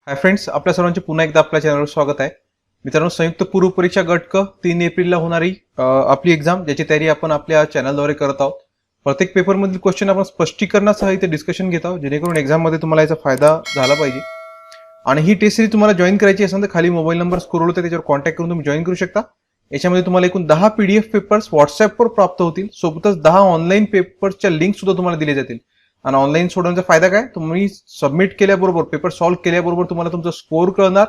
Hi friends, आपल्या सर्वांचे पुन्हा एकदा आपल्या चॅनलवर स्वागत आहे. मित्रांनो, संयुक्त पूर्व परीक्षा गट क 3 एप्रिलला होणारी आपली एक्झाम ज्याची तयारी आपण आपल्या चॅनलद्वारे करत आहोत. प्रत्येक पेपरमधील क्वेश्चन आपण स्पष्टीकरणासह इथे डिस्कशन घेत आहोत, जेणेकरून एक्झाममध्ये तुम्हाला याचा फायदा झाला पाहिजे. आणि ही टेस्ट सिरीज तुम्हाला जॉईन करायची असेल तर खाली मोबाईल नंबर स्क्रोल होते, त्याच्यावर कॉन्टॅक्ट करून तुम्ही जॉईन करू शकता. याच्यामध्ये तुम्हाला एकूण 10 PDF पेपर्स व्हॉट्सअपवर प्राप्त होतील. सोबतच 10 ऑनलाईन पेपर्सच्या लिंक सुद्धा तुम्हाला दिले जातील. आणि ऑनलाईन सोडवण्याचा फायदा काय, तुम्ही सबमिट केल्याबरोबर पेपर सॉल्व्ह केल्याबरोबर तुम्हाला तुमचा स्कोर कळणार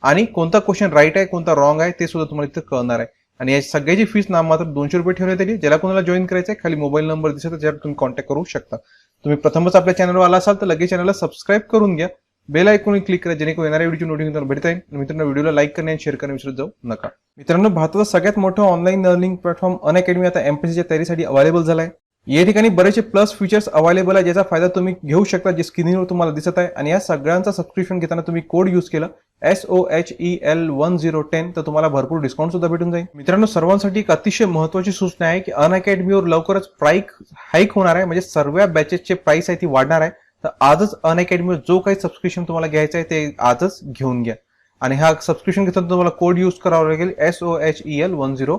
आणि कोणता क्वेश्चन राईट आहे कोणता रॉंग आहे ते सुद्धा तुम्हाला इथे कळणार आहे. आणि या सगळ्याची फीस नाममात्र 200 रुपये ठेवण्यात आली. ज्याला कोणाला जॉईन करायचं आहे खाली मोबाईल नंबर दिसत त्याच्यावर तुम्ही कॉन्टॅक्ट करू शकता. तुम्ही प्रथमच आपल्या चॅनलवर आला असाल तर लगेच चॅनलला सबस्क्राईब करून घ्या. बेल आयकॉन क्लिक करा, जेणेकरून येणाऱ्या व्हिडिओची नोटिफिकेशन भेटता येईल. मित्रांनो, व्हिडिओला लाईक करणे आणि शेअर करणे विसरत जाऊ नका. मित्रांनो, भारताचा सगळ्यात मोठा ऑनलाईन लर्निंग प्लॅटफॉर्म अनअकॅडमी आता एमपीएससीच्या तयारीसाठी अवेलेबल झाला आहे. या ठिकाणी बरेचसे प्लस फीचर्स अवेलेबल आहे, ज्याचा फायदा तुम्ही घेऊ शकता, जे स्क्रीनवर तुम्हाला दिसत आहे. आणि या सगळ्यांचा सबस्क्रिप्शन घेताना तुम्ही कोड यूज केला SOHEL1010 तर तुम्हाला भरपूर डिस्काउंट सुद्धा भेटून जाईल. मित्रांनो, सर्वांसाठी एक अतिशय महत्त्वाची सूचना आहे की अनअकॅडमीवर लवकरच प्राइस हाईक होणार आहे. म्हणजे सर्व बॅचेसचे प्राइस आहे ती वाढणार आहे. तर आजच अनअकॅडमीवर जो काही सबस्क्रिप्शन तुम्हाला घ्यायचं आहे ते आजच घेऊन घ्या. आणि हा सबस्क्रिप्शन घेताना तुम्हाला कोड यूज करावा लागेल SOHEL1010.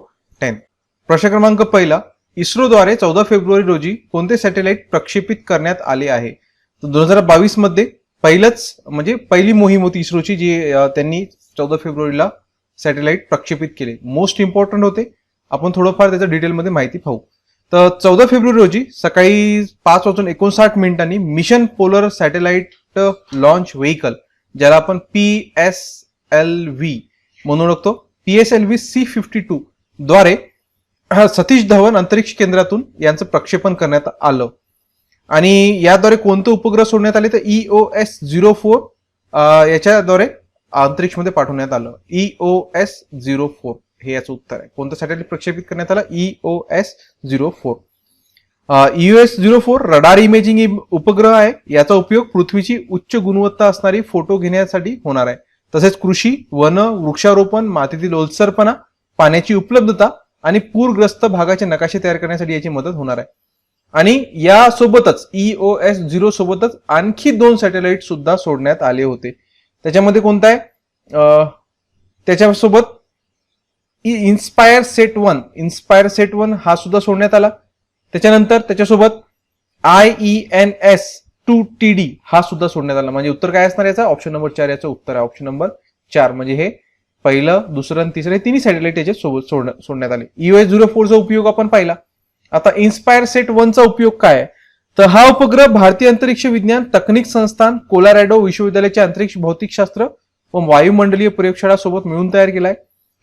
प्रश्न क्रमांक पहिला, इस्रोद्वारे 14 फेब्रुवारी रोजी कोणते सॅटेलाइट प्रक्षेपित करण्यात आले आहे? तर 2022 मध्ये पहिली मोहीम होती इस्रोची, जी त्यांनी 14 फेब्रुवारीला सॅटेलाइट प्रक्षेपित केले. मोस्ट इम्पॉर्टंट होते. आपण थोडंफार त्याच्या डिटेलमध्ये माहिती पाहू. तर 14 फेब्रुवारी रोजी सकाळी 5:59 mission polar satellite launch vehicle, ज्याला आपण PSLV म्हणून ओळखतो, PSLV C52 द्वारे सतीश धवन अंतरिक्ष केंद्रातून यांचं प्रक्षेपण करण्यात आलं. आणि याद्वारे कोणते उपग्रह सोडण्यात आले तर EOS-04 याच्याद्वारे अंतरिक्षमध्ये पाठवण्यात आलं. EOS-04 हे याचं उत्तर आहे. कोणतं सॅटेलाइट प्रक्षेपित करण्यात आलं? EOS-04. EOS-04 रडार इमेजिंग उपग्रह आहे. याचा उपयोग पृथ्वीची उच्च गुणवत्ता असणारी फोटो घेण्यासाठी होणार आहे. तसेच कृषी, वन, वृक्षारोपण, मातीतील ओलसरपणा, पाण्याची उपलब्धता आणि पूरग्रस्त भागाचे नकाशे तयार करण्यासाठी याची मदत होणार आहे. आणि यासोबतच EOS-0 सोबतच आणखी 2 सॅटेलाइट सुद्धा सोडण्यात आले होते. त्याच्यामध्ये कोणता आहे? त्याच्यासोबत इन्स्पायर सेट 1 हा सुद्धा सोडण्यात आला. त्याच्यानंतर त्याच्यासोबत IENS-2TD हा सुद्धा सोडण्यात आला. म्हणजे उत्तर काय असणार याचा? ऑप्शन नंबर 4 याचं उत्तर आहे. ऑप्शन नंबर 4 म्हणजे हे पहिलं, दुसरं आणि तिसरं तिन्ही सॅटेलाइट याच्या सोबत सोडण्यात आले. EOS-04 चा उपयोग आपण पाहिला. आता इन्स्पायर सेट 1 चा उपयोग काय आहे? तर हा उपग्रह भारतीय अंतरिक्ष विज्ञान तकनीक संस्थान, कोलोरॅडो विश्वविद्यालयाचे अंतरिक्ष भौतिकशास्त्र व वायुमंडलीय प्रयोगशाळा सोबत मिळून तयार केलाय.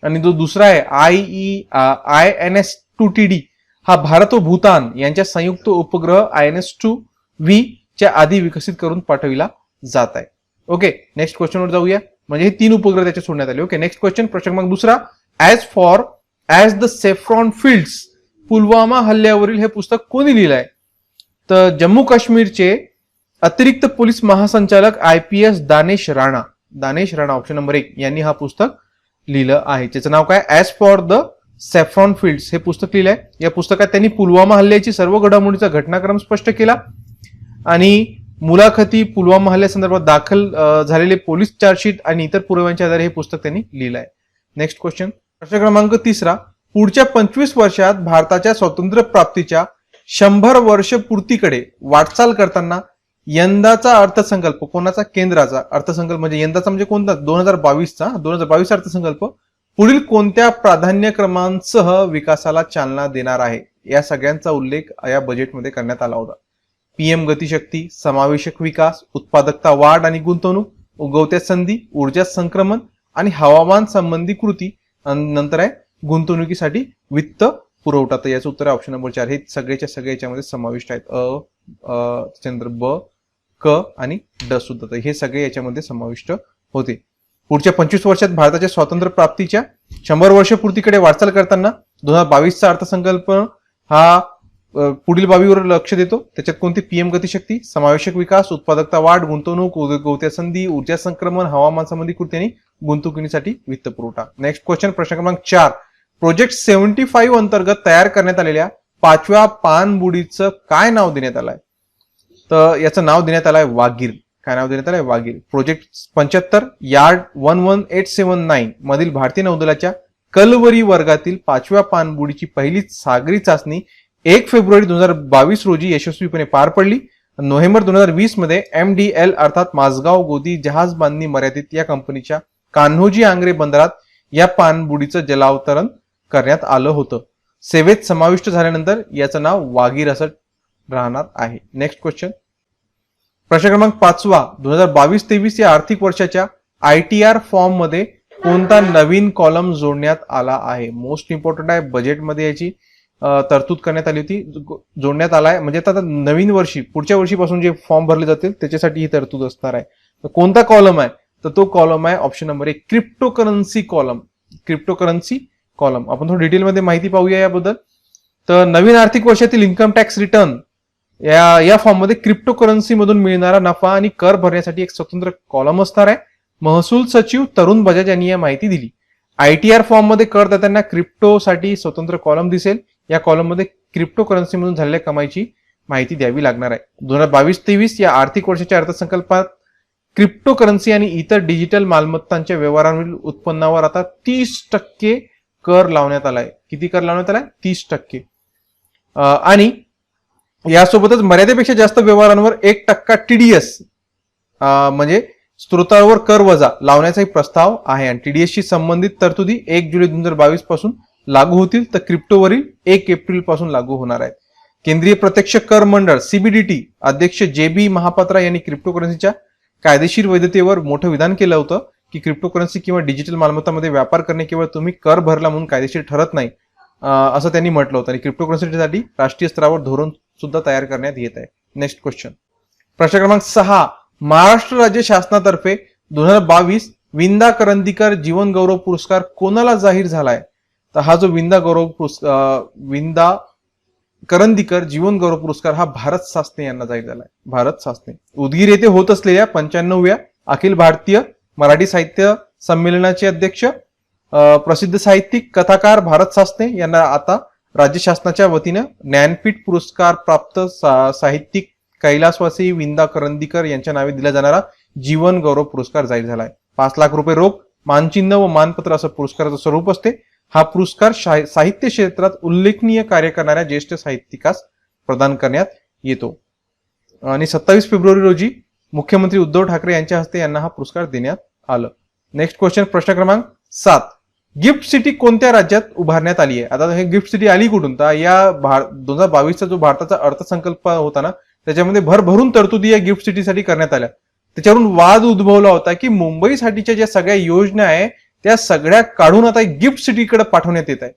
आणि जो दुसरा आहे INS-2TD हा भारत व भूतान यांच्या संयुक्त उपग्रह INS-2V च्या आधी विकसित करून पाठविला जात आहे. ओके, नेक्स्ट क्वेश्चनवर जाऊया. म्हणजे हे 3 उपग्रह त्याचे सोडण्यात आले. ओके, नेक्स्ट क्वेश्चन, प्रश्न क्रमांक दुसरा, as the saffron fields Pulwama हल्ल्यावरील हे पुस्तक कोणी लिहिलंय? तर जम्मू काश्मीरचे अतिरिक्त पोलीस महासंचालक IPS Danesh Rana option number 1 यांनी हा पुस्तक लिहिलं आहे. त्याचं नाव काय? As for the saffron fields हे पुस्तक लिहिलंय. या पुस्तकात त्यांनी पुलवामा हल्ल्याची सर्व घडामोडीचा घटनाक्रम स्पष्ट केला आणि मुलाखती, पुलवामा हल्ल्यासंदर्भात दाखल झालेले पोलीस चार्जशीट आणि इतर पुराव्यांच्या आधारे हे पुस्तक त्यांनी लिहिलं आहे. नेक्स्ट क्वेश्चन, प्रश्न क्रमांक तिसरा, पुढच्या 25 वर्षात भारताच्या स्वातंत्र्य प्राप्तीच्या 100 वर्ष पूर्तीकडे वाटचाल करताना यंदाचा अर्थसंकल्प कोणाचा? केंद्राचा अर्थसंकल्प. म्हणजे यंदाचा म्हणजे कोणता? 2022 अर्थसंकल्प पुढील कोणत्या प्राधान्यक्रमांसह विकासाला चालना देणार आहे? या सगळ्यांचा उल्लेख या बजेटमध्ये करण्यात आला होता. PM गतिशक्ती, समावेशक विकास, उत्पादकता वाढ आणि गुंतवणूक, उगवत्या संधी, ऊर्जा संक्रमण आणि हवामान संबंधी कृती, नंतर आहे गुंतवणुकीसाठी वित्त पुरवठा. तर याचं उत्तर आहे ऑप्शन नंबर 4. हे सगळ्याच्या सगळ्या याच्यामध्ये समाविष्ट आहेत. चंद्र ब, क आणि ड सुद्धा. तर हे सगळे याच्यामध्ये समाविष्ट होते. पुढच्या 25 वर्षात भारताच्या स्वातंत्र्य प्राप्तीच्या 100 वर्ष पूर्तीकडे वाटचाल करताना 2022 अर्थसंकल्प हा पुढील बाबीवर लक्ष देतो. त्याच्यात कोणती? PM गतिशक्ती, समावेशक विकास, उत्पादकता वाढ, गुंतवणूक, उगवत्या संधी, ऊर्जा संक्रमण, हवामान संबंधी कृती आणि गुंतवणुकीसाठी वित्त पुरवठा. नेक्स्ट क्वेश्चन, प्रश्न क्रमांक 4, प्रोजेक्ट 75 अंतर्गत तयार करण्यात आलेल्या 5व्या पाणबुडीचं काय नाव देण्यात आलंय? तर याचं नाव देण्यात आलंय वागीर. काय नाव देण्यात आलंय? वागीर. प्रोजेक्ट 75 यार्ड 11879 मधील भारतीय नौदलाच्या कलवरी वर्गातील 5व्या पाणबुडीची पहिली सागरी चाचणी 1 फेब्रुवारी 2022 रोजी यशस्वीपणे पार पडली. नोव्हेंबर 2020 मध्ये MDL अर्थात माझगाव गोदी जहाज बांधणी मर्यादित या कंपनीच्या कान्होजी आंग्रे बंदरात या पाणबुडीचं जलावतरण करण्यात आलं होतं. सेवेत समाविष्ट झाल्यानंतर याचं नाव वागीर असं राहणार आहे. नेक्स्ट क्वेश्चन, प्रश्न क्रमांक 5 2022-23 या आर्थिक वर्षाच्या ITR फॉर्म मध्ये कोणता नवीन कॉलम जोडण्यात आला आहे? मोस्ट इम्पॉर्टंट आहे. बजेटमध्ये याची तरतूद करण्यात आली होती, जोडण्यात आलाय. म्हणजे आता नवीन वर्षी पुढच्या वर्षीपासून जे फॉर्म भरले जातील त्याच्यासाठी ही तरतूद असणार आहे. तर कोणता कॉलम आहे? तर तो कॉलम आहे option number 1 cryptocurrency column. Cryptocurrency column. आपण थोडं डिटेलमध्ये माहिती पाहूया याबद्दल. तर नवीन आर्थिक वर्षातील इन्कम टॅक्स रिटर्न या फॉर्म मध्ये क्रिप्टोकरन्सी मधून मिळणारा नफा आणि कर भरण्यासाठी एक स्वतंत्र कॉलम असणार आहे. महसूल सचिव तरुण बजाज यांनी ही माहिती दिली. ITR फॉर्म मध्ये करदात्यांना क्रिप्टोसाठी स्वतंत्र कॉलम दिसेल. या कॉलम मध्ये क्रिप्टोकरन्सी मधून झालेल्या कमाईची माहिती द्यावी लागणार आहे. 2022-23 या आर्थिक वर्षाच्या अर्थसंकल्पात क्रिप्टोकरन्सी आणि इतर डिजिटल मालमत्तांच्या व्यवहारांवरील उत्पन्नावर आता 30% कर लावण्यात आलाय. किती कर लावण्यात आलाय? 30%. आणि यासोबतच मर्यादेपेक्षा जास्त व्यवहारांवर 1% TDS म्हणजे स्त्रोतावर कर वजा लावण्याचाही प्रस्ताव आहे. आणि TDS शी संबंधित तरतुदी 1 जुलै 2022 पासून लागू होतील, तर क्रिप्टोवरील 1 एप्रिल पासून लागू होणार आहेत. केंद्रीय प्रत्यक्ष कर मंडळ CBDT अध्यक्ष JB महापात्रा यांनी क्रिप्टोकरन्सीच्या कायदेशीर वैधतेवर मोठं विधान केलं होतं की क्रिप्टोकरन्सी किंवा डिजिटल मालमत्तामध्ये व्यापार करणे केवळ तुम्ही कर भरला म्हणून कायदेशीर ठरत नाही, असं त्यांनी म्हटलं होतं. आणि क्रिप्टोकरन्सीसाठी राष्ट्रीय स्तरावर धोरण सुद्धा तयार करण्यात येत आहे. नेक्स्ट क्वेश्चन, प्रश्न क्रमांक 6 महाराष्ट्र राज्य शासनातर्फे 2022 विंदा करंदीकर जीवन गौरव पुरस्कार कोणाला जाहीर झालाय? तर हा जो विंदा करंदीकर जीवन गौरव पुरस्कार हा भारत सासने यांना जाहीर झालाय. भारत सासने. उदगीर येथे होत असलेल्या 95व्या अखिल भारतीय मराठी साहित्य संमेलनाचे अध्यक्ष प्रसिद्ध साहित्यिक कथाकार भारत सासने यांना आता राज्य शासनाच्या वतीनं ज्ञानपीठ पुरस्कार प्राप्त साहित्यिक कैलासवासी विंदा करंदीकर यांच्या नावे दिला जाणारा जीवन गौरव पुरस्कार जाहीर झालाय. 5 लाख रुपये रोख, मानचिन्ह व मानपत्र असं पुरस्काराचं स्वरूप असते. हा पुरस्कार साहित्य क्षेत्रात उल्लेखनीय कार्य करणाऱ्या ज्येष्ठ साहित्यिकास प्रदान करण्यात येतो. आणि 27 फेब्रुवारी रोजी मुख्यमंत्री उद्धव ठाकरे यांच्या हस्ते यांना हा पुरस्कार देण्यात आलं. नेक्स्ट क्वेश्चन, प्रश्न क्रमांक 7 गिफ्ट सिटी कोणत्या राज्यात उभारण्यात आली आहे? आता हे गिफ्ट सिटी आली कुठून? तर या 2022चा जो भारताचा अर्थसंकल्प होता ना, त्याच्यामध्ये भरभरून तरतुदी या गिफ्ट सिटीसाठी करण्यात आल्या. त्याच्यावरून वाद उद्भवला होता की मुंबईसाठीच्या ज्या सगळ्या योजना आहे त्या सगळ्या काढून आता गिफ्ट सिटीकडे पाठवण्यात येत आहे.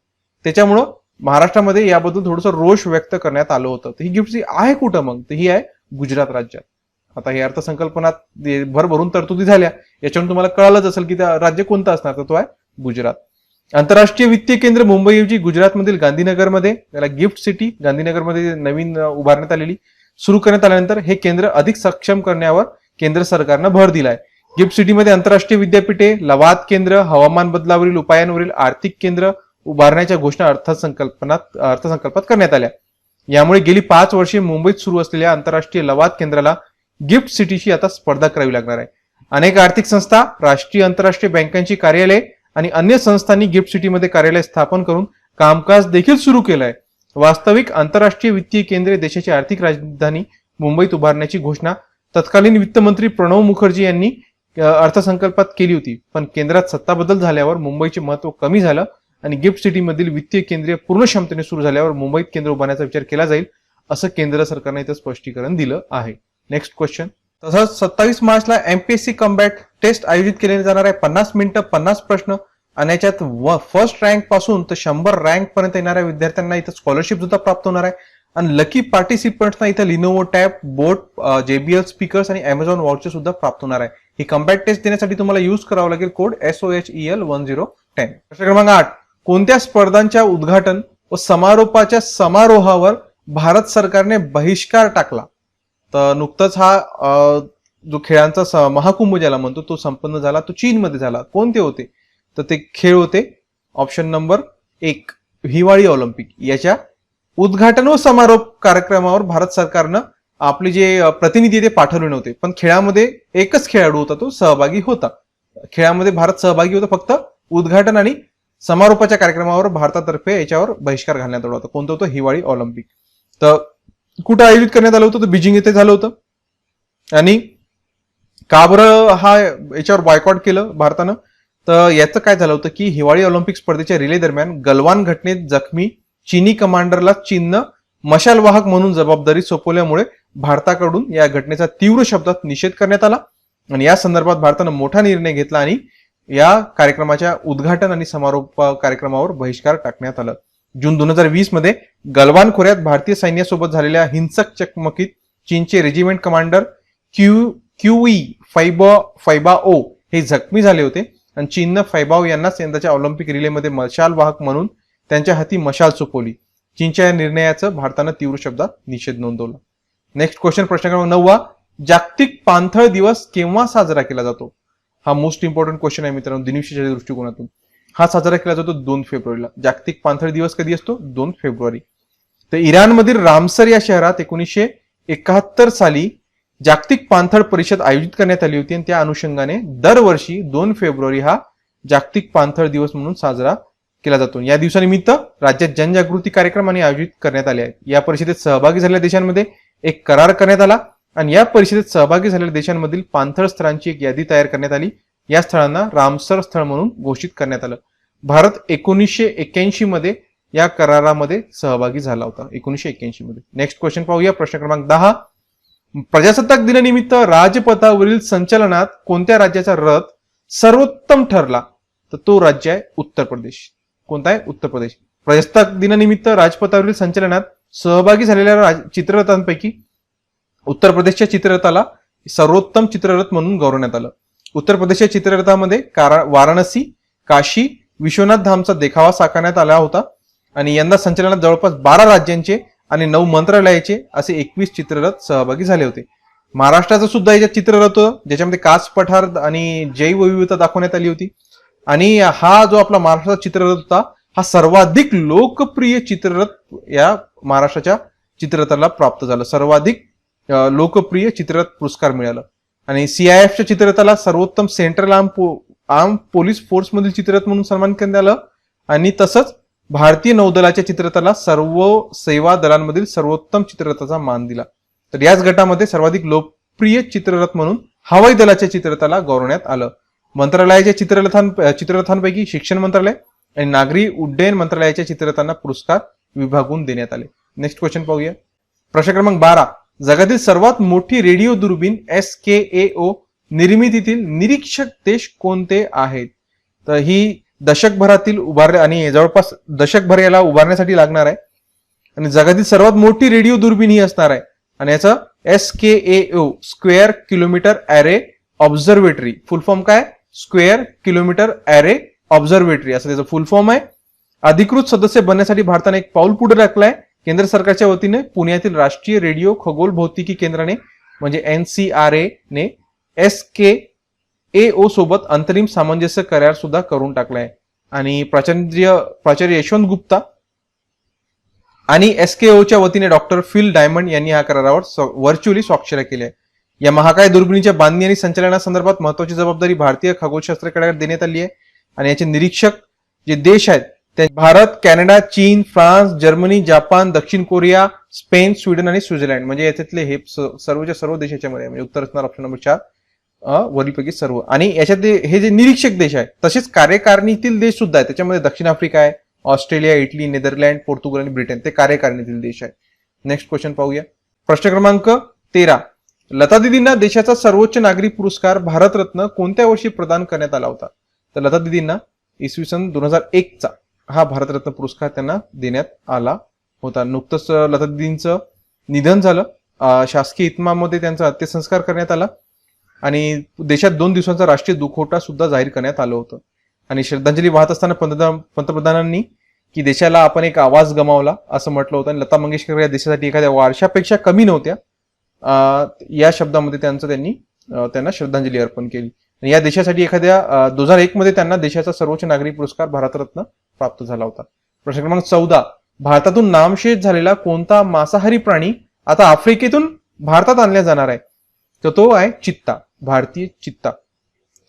त्याच्यामुळं महाराष्ट्रामध्ये याबद्दल थोडंसं रोष व्यक्त करण्यात आलं होतं. तर ही गिफ्ट सिटी आहे कुठं मग? तर ही आहे गुजरात राज्यात. आता हे अर्थसंकल्पनात भरभरून तरतुदी झाल्या, याच्यावरून तुम्हाला कळालंच असेल की त्या राज्य कोणतं असणार, तर तो आहे गुजरात. आंतरराष्ट्रीय वित्तीय केंद्र मुंबईऐवजी गुजरातमधील गांधीनगरमध्ये, त्याला गिफ्ट सिटी गांधीनगरमध्ये नवीन उभारण्यात आलेली सुरू करण्यात आल्यानंतर हे केंद्र अधिक सक्षम करण्यावर केंद्र सरकारनं भर दिलाय. गिफ्ट सिटीमध्ये आंतरराष्ट्रीय विद्यापीठे, लवाद केंद्र, हवामान बदलावरील उपायांवरील आर्थिक केंद्र उभारण्याच्या घोषणा अर्थसंकल्पात करण्यात आल्या. यामुळे गेली 5 वर्षे मुंबईत सुरू असलेल्या आंतरराष्ट्रीय लवाद केंद्राला गिफ्ट सिटीशी आता स्पर्धा करावी लागणार आहे. अनेक आर्थिक संस्था, राष्ट्रीय आंतरराष्ट्रीय बँकांची कार्यालय आणि अन्य संस्थांनी गिफ्ट सिटीमध्ये कार्यालय स्थापन करून कामकाज देखील सुरू केलं आहे. वास्तविक आंतरराष्ट्रीय वित्तीय केंद्रे देशाची आर्थिक राजधानी मुंबईत उभारण्याची घोषणा तत्कालीन वित्तमंत्री प्रणव मुखर्जी यांनी अर्थसंकल्पात केली होती. पण केंद्रात सत्ता बदल झाल्यावर मुंबईचे महत्व कमी झालं आणि गिफ्ट सिटी मधील वित्तीय केंद्रे पूर्ण क्षमतेने सुरू झाल्यावर मुंबईत केंद्र उभारण्याचा विचार केला जाईल, असं केंद्र सरकारने इथं स्पष्टीकरण दिलं आहे. नेक्स्ट क्वेश्चन, तसंच 27 मार्चला MPSC कॉम्बॅट टेस्ट आयोजित केले जाणार आहे. 50 मिनिटं 50 प्रश्न आणि याच्यात फर्स्ट रँक पासून तर 100 रँक पर्यंत येणाऱ्या विद्यार्थ्यांना इथं स्कॉलरशिप सुद्धा प्राप्त होणार आहे. आणि लकी पार्टिसिपंट्सना इथं लिनोवो टॅब, बोट, JBL स्पीकर्स आणि Amazon वॉचर सुद्धा प्राप्त होणार आहे. ही कॉम्बॅट टेस्ट देण्यासाठी तुम्हाला यूज करावं लागेल कोड SOHEL1010. प्रश्न क्रमांक 8 कोणत्या स्पर्धांच्या उद्घाटन व समारोपाच्या समारोहावर भारत सरकारने बहिष्कार टाकला? तर नुकताच हा जो खेळांचा महाकुंभ ज्याला म्हणतो तो संपन्न झाला. तो चीनमध्ये झाला. कोणते होते? तर ते खेळ होते ऑप्शन नंबर 1 हिवाळी ऑलिम्पिक. याच्या उद्घाटन व समारोप कार्यक्रमावर भारत सरकारनं आपले जे प्रतिनिधी ते पाठवले नव्हते, पण खेळामध्ये एकच खेळाडू होता, तो सहभागी होता. खेळामध्ये भारत सहभागी होता, फक्त उद्घाटन आणि समारोपाच्या कार्यक्रमावर भारतातर्फे याच्यावर बहिष्कार घालण्यात आला होता. कोणतं होतं? हिवाळी ऑलिम्पिक. तर कुठं आयोजित करण्यात आलं होतं? तर बीजिंग येथे झालं होतं. आणि का बरं हा याच्यावर बॉयकॉट केलं भारतानं? तर याचं काय झालं होतं की हिवाळी ऑलिम्पिक स्पर्धेच्या रिले दरम्यान गलवान घटनेत जखमी चीनी कमांडरला चीननं मशालवाहक म्हणून जबाबदारी सोपवल्यामुळे भारताकडून या घटनेचा तीव्र शब्दात निषेध करण्यात आला. आणि या संदर्भात भारतानं मोठा निर्णय घेतला आणि या कार्यक्रमाच्या उद्घाटन आणि समारोप कार्यक्रमावर बहिष्कार टाकण्यात आला. जून 2020 मध्ये गलवान खोऱ्यात भारतीय सैन्यासोबत झालेल्या हिंसक चकमकीत चीनचे रेजिमेंट कमांडर क्यूई फैबाओ हे जखमी झाले होते. आणि चीननं फैबाओ यांनाच यंदाच्या ऑलिम्पिक रिलेमध्ये मशाल वाहक म्हणून त्यांच्या हाती मशाल सोपवली. चीनच्या या निर्णयाचं भारतानं तीव्र शब्दात निषेध नोंदवला. नेक्स्ट क्वेश्चन, प्रश्न क्रमांक 9. जागतिक पाणथळ दिवस केव्हा साजरा केला जातो? हा मोस्ट इम्पॉर्टंट क्वेश्चन आहे मित्रांनो दिनविशेषाच्या दृष्टिकोनातून. हा साजरा केला जातो 2 फेब्रुवारीला. जागतिक पाणथळ दिवस कधी असतो? 2 फेब्रुवारी. तर इराणमधील रामसर या शहरात 1971 साली जागतिक पाणथळ परिषद आयोजित करण्यात आली होती आणि त्या अनुषंगाने दरवर्षी 2 फेब्रुवारी हा जागतिक पाणथळ दिवस म्हणून साजरा केला जातो. या दिवसानिमित्त राज्यात जनजागृती कार्यक्रम आयोजित करण्यात आले आहेत. या परिषदेत सहभागी झालेल्या देशांमध्ये एक करार करण्यात आला आणि या परिषदेत सहभागी झालेल्या देशांमधील पाणथळ स्थळांची एक यादी तयार करण्यात आली. या स्थळांना रामसर स्थळ म्हणून घोषित करण्यात आलं. भारत 1981 मध्ये या करारामध्ये सहभागी झाला होता. 1981 मध्ये. नेक्स्ट क्वेश्चन पाहूया, प्रश्न क्रमांक 10. प्रजासत्ताक दिनानिमित्त राजपथावरील संचलनात कोणत्या राज्याचा रथ सर्वोत्तम ठरला? तर तो राज्य आहे उत्तर प्रदेश. कोणता आहे? उत्तर प्रदेश. प्रजासत्ताक दिनानिमित्त राजपथावरील संचलनात सहभागी झालेल्या चित्ररथांपैकी उत्तर प्रदेशच्या चित्ररथाला सर्वोत्तम चित्ररथ म्हणून गौरवण्यात आलं. उत्तर प्रदेशच्या चित्ररथामध्ये वाराणसी, काशी, विश्वनाथ धामचा देखावा साकारण्यात आला होता. आणि यंदा संचलनात जवळपास 12 राज्यांचे आणि 9 मंत्रालयाचे असे 21 चित्ररथ सहभागी झाले होते. महाराष्ट्राचं सुद्धा याच्यात चित्ररथ होतं, ज्याच्यामध्ये कास पठार आणि जैवविविधता दाखवण्यात आली होती. आणि हा जो आपला महाराष्ट्राचा चित्ररथ होता, हा सर्वाधिक लोकप्रिय चित्ररथ या महाराष्ट्राच्या चित्ररथाला प्राप्त झालं. सर्वाधिक लोकप्रिय चित्ररथ पुरस्कार मिळाला. आणि सीआयएफच्या चित्ररथाला सर्वोत्तम सेंट्रल आर्म पोलीस फोर्स मधील चित्ररथ म्हणून सन्मान करण्यात आलं. आणि तसंच भारतीय नौदलाच्या चित्ररथाला सर्व सेवा दलांमधील सर्वोत्तम चित्ररथाचा मान दिला. तर याच गटामध्ये सर्वाधिक लोकप्रिय चित्ररथ म्हणून हवाई दलाच्या चित्ररथाला गौरवण्यात आलं. मंत्रालयाच्या चित्ररथांपैकी शिक्षण मंत्रालय आणि नागरी उड्डयन मंत्रालयाच्या चित्ररथांना पुरस्कार विभागून देण्यात आले. नेक्स्ट क्वेश्चन पाहूया, प्रश्न क्रमांक 12. जगातील सर्वात मोठी रेडिओ दुर्बीण SKAO निर्मितीतील निरीक्षक देश कोणते आहेत? तर ही दशकभरातील उभारल्या आणि जवळपास दशकभर याला उभारण्यासाठी लागणार आहे. आणि जगातील सर्वात मोठी रेडिओ दुर्बीण ही असणार आहे. आणि याचं SKAO square kilometre array observatory. फुल फॉर्म काय? स्क्वेअर किलोमीटर ॲरे ऑब्झर्वेटरी असं त्याचं फुल फॉर्म आहे. अधिकृत सदस्य बनण्यासाठी भारताने एक पाऊल पुढे टाकलंय. केंद्र सरकारच्या वतीने पुण्यातील राष्ट्रीय रेडिओ खगोल भौतिकी केंद्राने म्हणजे NCRA ने SKAO सोबत अंतरिम सामंजस्य करार सुद्धा करून टाकलाय. आणि प्राचार्य यशवंत गुप्ता आणि SKAOच्या वतीने डॉक्टर फिल डायमंड यांनी या करारावर व्हर्च्युअली स्वाक्षऱ्या केल्या. या महाकाय दुर्बिणीच्या बांधणी आणि संचालनासंदर्भात महत्वाची जबाबदारी भारतीय खगोलशास्त्रकडे देण्यात आली आहे. आणि याचे निरीक्षक जे देश आहेत ते भारत, कॅनडा, चीन, फ्रान्स, जर्मनी, जपान, दक्षिण कोरिया, स्पेन, स्वीडन आणि स्वित्झर्लंड म्हणजे याच्यातले हे सर्वच्या सर्व देशाच्या मध्ये म्हणजे उत्तर असणार ऑप्शन नंबर 4 वरीलपैकी सर्व. आणि याच्यात हे जे निरीक्षक देश आहे तसेच कार्यकारिणीतील देश सुद्धा आहे. त्याच्यामध्ये दक्षिण आफ्रिका आहे, ऑस्ट्रेलिया, इटली, नेदरलँड, पोर्तुगल आणि ब्रिटन ते कार्यकारिणीतील देश आहे. नेक्स्ट क्वेश्चन पाहूया, प्रश्न क्रमांक 13. लता दीदींना देशाचा सर्वोच्च नागरी पुरस्कार भारतरत्न कोणत्या वर्षी प्रदान करण्यात आला होता? तर लता दीदींना इसवी सन 2001 चा हा भारतरत्न पुरस्कार त्यांना देण्यात आला होता. नुकतंच लता दीदींचं निधन झालं. शासकीय इतमामामध्ये त्यांचा अंत्यसंस्कार करण्यात आला आणि देशात 2 दिवसांचा राष्ट्रीय दुखवटा सुद्धा जाहीर करण्यात आलं होतं. आणि श्रद्धांजली वाहत असताना पंतप्रधानांनी की देशाला आपण एक आवाज गमावला असं म्हटलं होतं. आणि लता मंगेशकर या देशासाठी एखाद्या वारशापेक्षा कमी नव्हत्या या शब्दामध्ये त्यांना श्रद्धांजली अर्पण केली. या देशासाठी एखाद्या 2001 मध्ये त्यांना देशाचा सर्वोच्च नागरी पुरस्कार भारतरत्न प्राप्त झाला होता. प्रश्न क्रमांक 14. भारतातून नामशेष झालेला कोणता मांसाहारी प्राणी आता आफ्रिकेतून भारतात आणल्या जाणार आहे, तर तो आहे चित्ता, भारतीय चित्ता.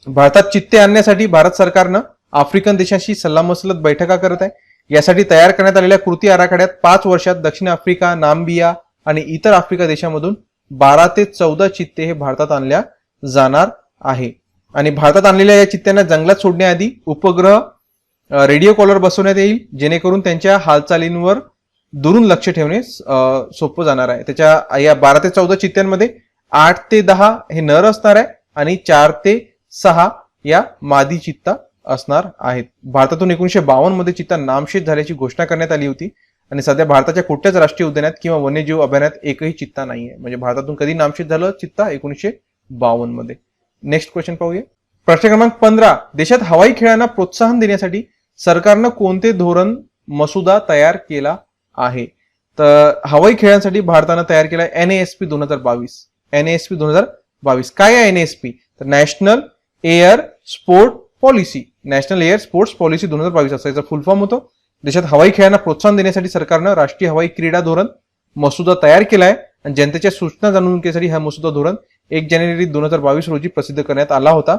भारतात चित्ते आणण्यासाठी भारत सरकारनं आफ्रिकन देशांशी सल्लामसलत बैठका करत आहे. यासाठी तयार करण्यात आलेल्या कृती आराखड्यात 5 वर्षात दक्षिण आफ्रिका, नाम्बिया आणि इतर आफ्रिका देशांमधून 12 ते 14 चित्ते हे भारतात आणल्या जाणार आहे. आणि भारतात आणलेल्या या चित्त्यांना जंगलात सोडण्याआधी उपग्रह रेडिओ कॉलर बसवण्यात येईल, जेणेकरून त्यांच्या हालचालींवर दुरून लक्ष ठेवणे सोपं जाणार आहे. त्याच्या या 12 ते 14 चित्त्यांमध्ये 8 ते 10 हे नर असणार आहे आणि 4 ते 6 या मादी चित्ता असणार आहेत. भारतातून 1952 मध्ये चित्ता नामशेष झाल्याची घोषणा करण्यात आली होती आणि सध्या भारताच्या कुठल्याच राष्ट्रीय उद्यानात किंवा वन्यजीव अभयारण्यात एकही चित्ता नाहीये. म्हणजे भारतातून कधी नामशेष झालं चित्ता? 1952 मध्ये. नेक्स्ट क्वेश्चन पाहूया. प्रश्न क्रमांक 15. देशात हवाई खेळांना प्रोत्साहन देण्यासाठी सरकारनं कोणते धोरण मसुदा तयार केला आहे? तर हवाई खेळांसाठी भारतानं तयार केला NASP 2022. NASP 2022 काय आहे NASP? तर national air sport policy. National air sports policy 2022 असा याचा फुल फॉर्म होतो. देशात हवाई खेळांना प्रोत्साहन देण्यासाठी सरकारनं राष्ट्रीय हवाई क्रीडा धोरण मसुदा तयार केलाय आणि जनतेच्या सूचना जाणून घेण्यासाठी हा मसुदा धोरण 1 जानेवारी 2022 रोजी प्रसिद्ध करण्यात आला होता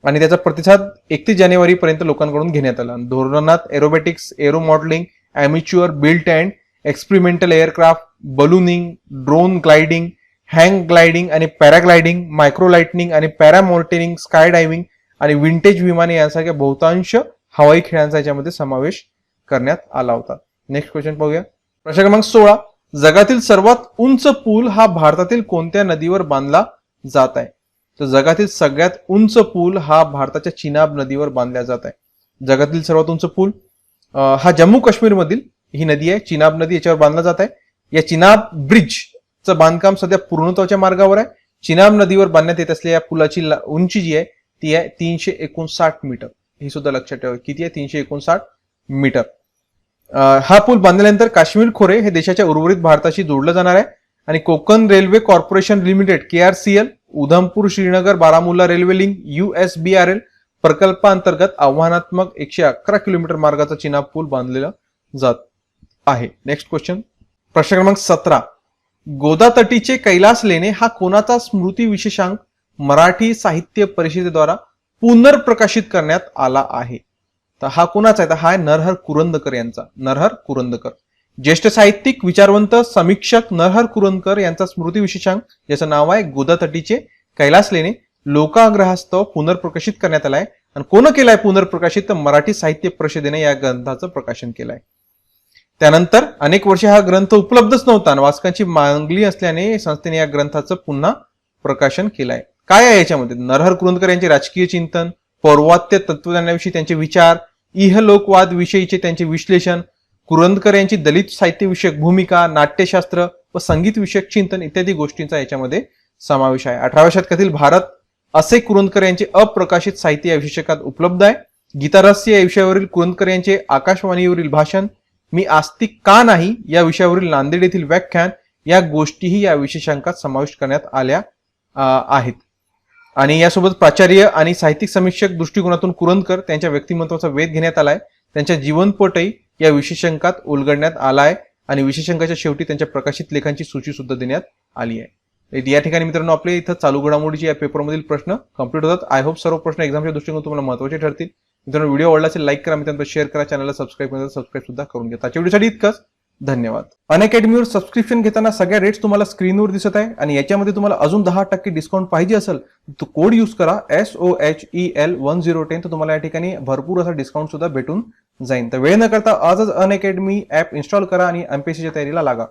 आणि त्याचा प्रतिसाद 31 जानेवारी पर्यंत लोकांकडून घेण्यात आला. धोरणात aerobatics, aero modelling, amateur, built and experimental aircraft, ballooning, drone gliding, hang gliding आणि पॅराग्लायडिंग, मायक्रो लाइटनिंग आणि पॅरामॉनिटरिंग, स्काय डायव्हिंग आणि विंटेज विमाने यांसारख्या बहुतांश हवाई खेळांचा याच्यामध्ये समावेश करण्यात आला होता. नेक्स्ट क्वेश्चन पाहूया. प्रश्न क्रमांक 16. जगातील सर्वात उंच पूल हा भारतातील कोणत्या नदीवर बांधला जात आहे? तर जगातील सगळ्यात उंच पूल हा भारताच्या चिनाब नदीवर बांधला जात आहे. जगातील सर्वात उंच पूल हा जम्मू काश्मीर मधील ही नदी आहे, चिनाब नदी, याच्यावर बांधला जात आहे. या चिनाब ब्रिजचं बांधकाम सध्या पूर्णत्वाच्या मार्गावर आहे. चिनाब नदीवर बांधण्यात येत असलेल्या या पुलाची उंची जी आहे ती आहे 359 मीटर. ही सुद्धा लक्षात ठेवा, किती आहे? 359 मीटर. हा पूल बांधल्यानंतर काश्मीर खोरे हे देशाच्या उर्वरित भारताशी जोडलं जाणार आहे आणि Konkan railway corporation limited KRCL, Udhampur Srinagar Baramulla railway link USBRL प्रकल्पांतर्गत आव्हानात्मक 111 किलोमीटर मार्गाचा चिनाब पूल बांधलेला जात आहे. Next question. प्रश्न क्रमांक 17. गोदातटीचे कैलास लेणे हा कोणाचा स्मृती विशेषांक मराठी साहित्य परिषदेद्वारा पुनर्प्रकाशित करण्यात आला आहे? तर हा कोणाचा आहे? तर हा आहे नरहर कुरुंदकर यांचा. नरहर कुरुंदकर, ज्येष्ठ साहित्यिक, विचारवंत, समीक्षक नरहर कुरुंदकर यांचा स्मृती विशेषांक, ज्याचं नाव आहे गोदातटीचे कैलास लेणे, लोकाग्रहास्तव पुनर्प्रकाशित करण्यात आलाय. आणि कोण केलाय पुनर्प्रकाशित? तर मराठी साहित्य परिषदेने या ग्रंथाचं प्रकाशन केलंय. त्यानंतर अनेक वर्षे हा ग्रंथ उपलब्धच नव्हता आणि वाचकांची मागणी असल्याने संस्थेने या ग्रंथाचं पुन्हा प्रकाशन केलंय. काय आहे याच्यामध्ये? नरहर कुरुंदकर यांचे राजकीय चिंतन, पौर्वात्य तत्वज्ञानाविषयी त्यांचे विचार, इहलोकवाद विषयीचे त्यांचे विश्लेषण, कुरुंदकर यांची दलित साहित्य विषयक भूमिका, नाट्यशास्त्र व संगीत विषयक चिंतन इत्यादी गोष्टींचा याच्यामध्ये समावेश आहे. 18व्या शतकातील भारत असे कुरुंदकर यांचे अप्रकाशित साहित्य या विषयकात उपलब्ध आहे. गीतारहस्य या विषयावरील कुरुंदकर यांचे आकाशवाणीवरील भाषण, मी आस्तिक का नाही या विषयावरील नांदेड येथील व्याख्यान या गोष्टीही या विशेषांकात समाविष्ट करण्यात आल्या आहेत. आणि यासोबत प्राचार्य आणि साहित्यिक समीक्षक दृष्टिकोनातून कुरुंदकर त्यांच्या व्यक्तिमत्वाचा वेध घेण्यात आलाय. त्यांच्या जीवनपटही या विशेषांकात उलगडण्यात आलाय आणि विशेषांकाच्या शेवटी त्यांच्या प्रकाशित लेखांची सूची सुद्धा देण्यात आली आहे. या ठिकाणी मित्रांनो आपले इथं चालू घडामोडीचे या पेपरमधील प्रश्न कंप्लीट होतात. आय होप सर्व प्रश्न एक्झामच्या दृष्टीने तुम्हाला महत्त्वाचे ठरतील. मित्रांनो व्हिडिओ आवडला असेल लाईक करा, मित्रांनो शेअर करा, चॅनलला सबस्क्राईब सुद्धा करून घ्या. आजच्या व्हिडिओसाठी इतकंच. धन्यवाद. अनअकॅडमीवर सबस्क्रिप्शन घेताना सगळ्या रेट्स तुम्हाला स्क्रीनवर दिसत आहे आणि याच्यामध्ये तुम्हाला अजून 10% डिस्काउंट पाहिजे असेल तर कोड यूज करा SOHEL1010, तर तुम्हाला या ठिकाणी भरपूर असा डिस्काउंट सुद्धा भेटून जाईल. तर वेळ न करता आजच अनअकॅडमी ऍप इन्स्टॉल करा आणि MPSCच्या तयारीला लागा.